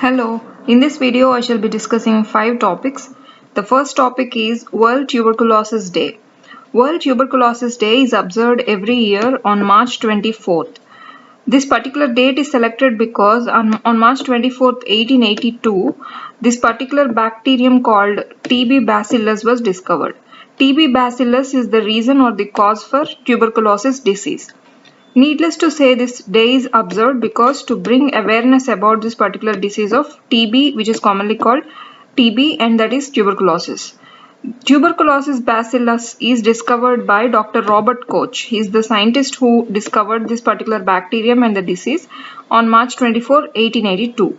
Hello, in this video I shall be discussing 5 topics. The first topic is World Tuberculosis Day. World Tuberculosis Day is observed every year on March 24th. This particular date is selected because on March 24th, 1882, this particular bacterium called TB bacillus was discovered. TB bacillus is the reason or the cause for tuberculosis disease. Needless to say, this day is observed because to bring awareness about this particular disease of TB, which is commonly called TB, and that is tuberculosis. Tuberculosis bacillus is discovered by Dr. Robert Koch. He is the scientist who discovered this particular bacterium and the disease on March 24, 1882.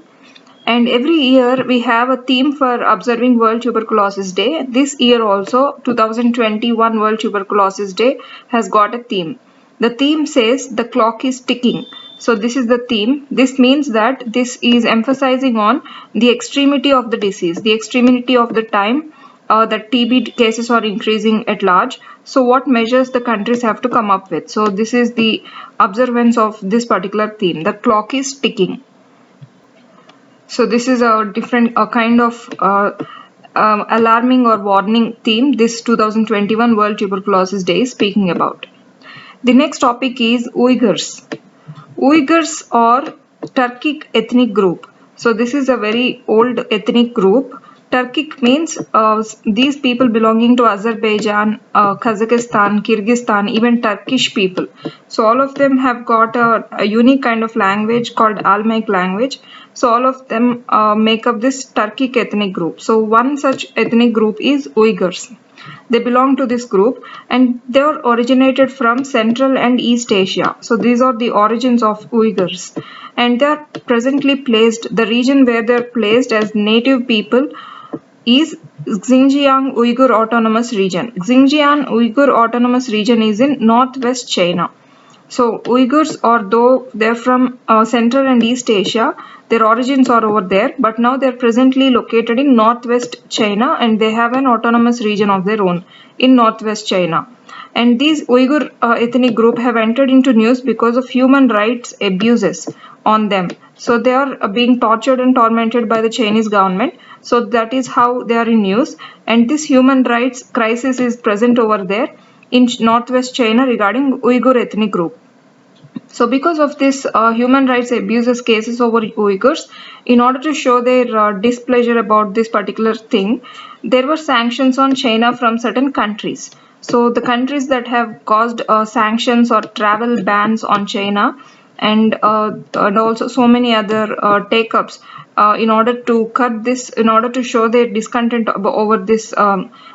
And every year we have a theme for observing World Tuberculosis Day. This year also, 2021 World Tuberculosis Day has got a theme. The theme says the clock is ticking. So this is the theme. This means that this is emphasizing on the extremity of the disease, the extremity of the time that TB cases are increasing at large. So what measures the countries have to come up with. So this is the observance of this particular theme. The clock is ticking. So this is a different kind of alarming or warning theme this 2021 World Tuberculosis Day is speaking about. The next topic is Uyghurs. Uyghurs are Turkic ethnic group. So this is a very old ethnic group. Turkic means these people belonging to Azerbaijan, Kazakhstan, Kyrgyzstan, even Turkish people. So all of them have got a unique kind of language called Almaik language. So all of them make up this Turkic ethnic group. So one such ethnic group is Uyghurs. They belong to this group and they are originated from Central and East Asia. So these are the origins of Uyghurs, and they are presently placed, the region where they are placed as native people is Xinjiang Uyghur Autonomous Region. Xinjiang Uyghur Autonomous Region is in northwest China. So Uyghurs, although they're from Central and East Asia, their origins are over there, but now they're presently located in northwest China and they have an autonomous region of their own in northwest China. And these Uyghur ethnic group have entered into news because of human rights abuses on them. So they are being tortured and tormented by the Chinese government. So that is how they are in news. And this human rights crisis is present over there in northwest China regarding Uyghur ethnic group. So because of this human rights abuses cases over Uyghurs, in order to show their displeasure about this particular thing, there were sanctions on China from certain countries. So the countries that have caused sanctions or travel bans on China and also so many other take-ups in order to cut this, in order to show their discontent over this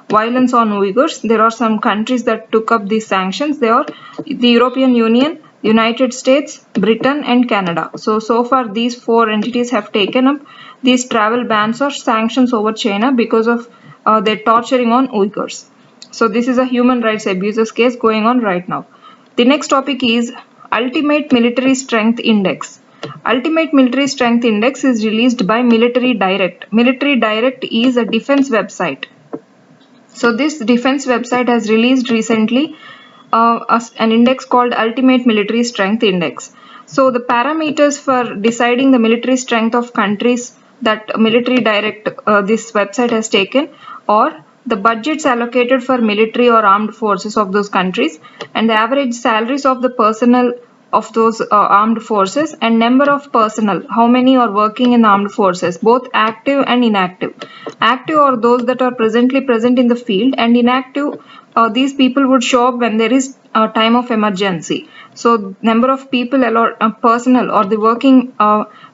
violence on Uyghurs, there are some countries that took up these sanctions. They are the European Union, United States, Britain and Canada. So far these 4 entities have taken up these travel bans or sanctions over China because of their torturing on Uyghurs. So this is a human rights abuses case going on right now. The next topic is Ultimate Military Strength Index. Ultimate Military Strength Index is released by Military Direct. Military Direct is a defense website. So this defense website has released recently an index called Ultimate Military Strength Index. So the parameters for deciding the military strength of countries that Military Direct this website has taken are the budgets allocated for military or armed forces of those countries and the average salaries of the personnel of those armed forces and number of personnel, how many are working in the armed forces, both active and inactive. Active are those that are presently present in the field, and inactive, these people would show up when there is a time of emergency. So number of people, personnel or the working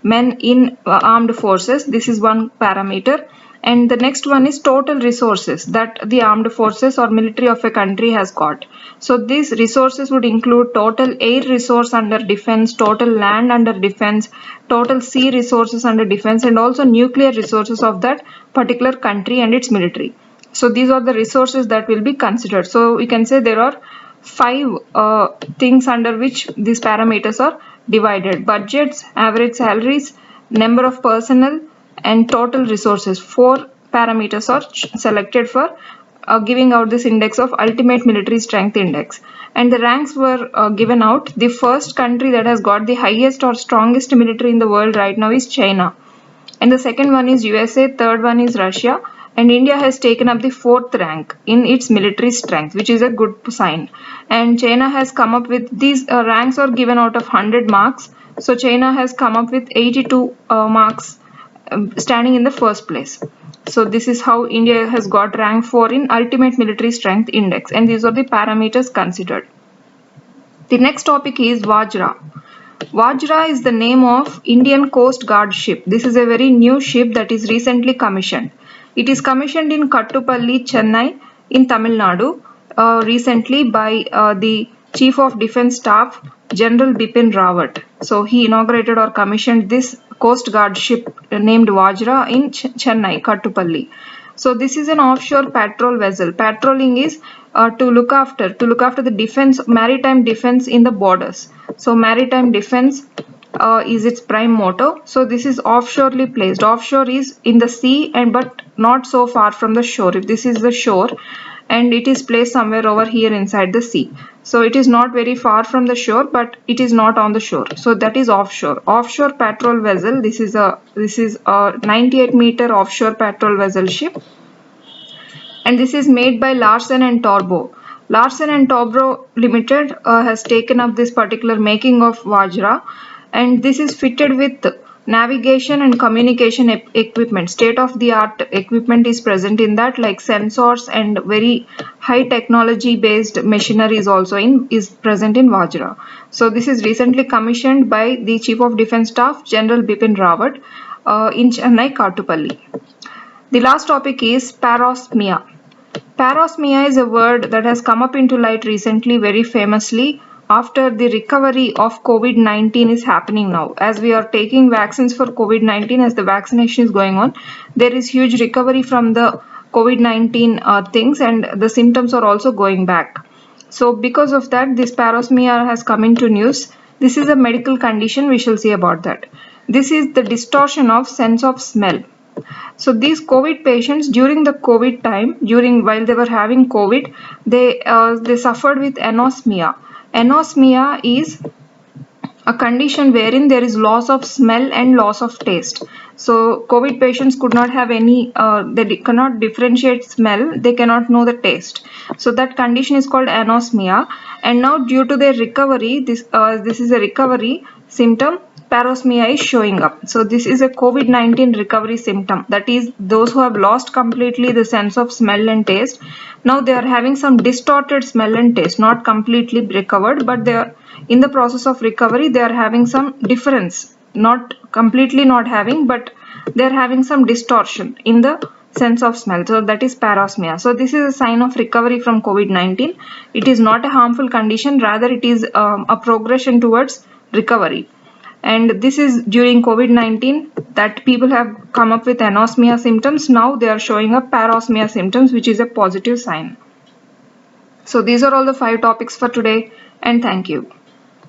men in armed forces, this is one parameter. And the next one is total resources that the armed forces or military of a country has got. So these resources would include total air resource under defense, total land under defense, total sea resources under defense, and also nuclear resources of that particular country and its military. So these are the resources that will be considered. So we can say there are 5 things under which these parameters are divided: budgets, average salaries, number of personnel, and total resources. 4 parameters are selected for giving out this index of Ultimate Military Strength Index. And the ranks were given out. The first country that has got the highest or strongest military in the world right now is China. and the second one is USA, third one is Russia, and India has taken up the 4th rank in its military strength, which is a good sign. And China has come up with these ranks are given out of 100 marks. So China has come up with 82 marks, standing in the first place. So this is how India has got rank 4 in Ultimate Military Strength Index, and these are the parameters considered. The next topic is Vajra. Vajra is the name of Indian Coast Guard ship. This is a very new ship that is recently commissioned. It is commissioned in Kattupalli, Chennai in Tamil Nadu recently by the Chief of Defence Staff, General Bipin Rawat. So he inaugurated or commissioned this Coast Guard ship named Vajra in Chennai, Kattupalli. So this is an offshore patrol vessel. Patrolling is to look after the defense, maritime defense in the borders. So maritime defense is its prime motto. So this is offshorely placed. Offshore is in the sea but not so far from the shore. If this is the shore and it is placed somewhere over here inside the sea. So it is not very far from the shore, but it is not on the shore. So that is offshore. Offshore patrol vessel. This is a 98-meter offshore patrol vessel ship. And this is made by Larsen & Toubro. Larsen & Toubro Limited has taken up this particular making of Vajra, and this is fitted with navigation and communication equipment. State-of-the-art equipment is present in that, like sensors and very high technology based machinery is present in Vajra. So this is recently commissioned by the Chief of Defence Staff, General Bipin Rawat in Chennai, Kattupalli. The last topic is parosmia. Parosmia is a word that has come up into light recently very famously after the recovery of COVID-19 is happening now. As we are taking vaccines for COVID-19, as the vaccination is going on, there is huge recovery from the COVID-19 things, and the symptoms are also going back. So because of that, this parosmia has come into news. This is a medical condition. We shall see about that. This is the distortion of sense of smell. So these COVID patients during the COVID time, while they were having COVID, they suffered with anosmia. Anosmia is a condition wherein there is loss of smell and loss of taste. So COVID patients could not have any, they cannot differentiate smell, they cannot know the taste. So that condition is called anosmia. And now due to their recovery, this is a recovery symptom. Parosmia is showing up. So this is a COVID-19 recovery symptom. That is, those who have lost completely the sense of smell and taste, now they are having some distorted smell and taste, not completely recovered, but they are in the process of recovery. They are having some difference, not completely not having, but they are having some distortion in the sense of smell. So that is parosmia. So this is a sign of recovery from COVID-19. It is not a harmful condition, rather it is a progression towards recovery. And this is during COVID-19 that people have come up with anosmia symptoms. Now they are showing up parosmia symptoms, which is a positive sign. So these are all the 5 topics for today, and thank you.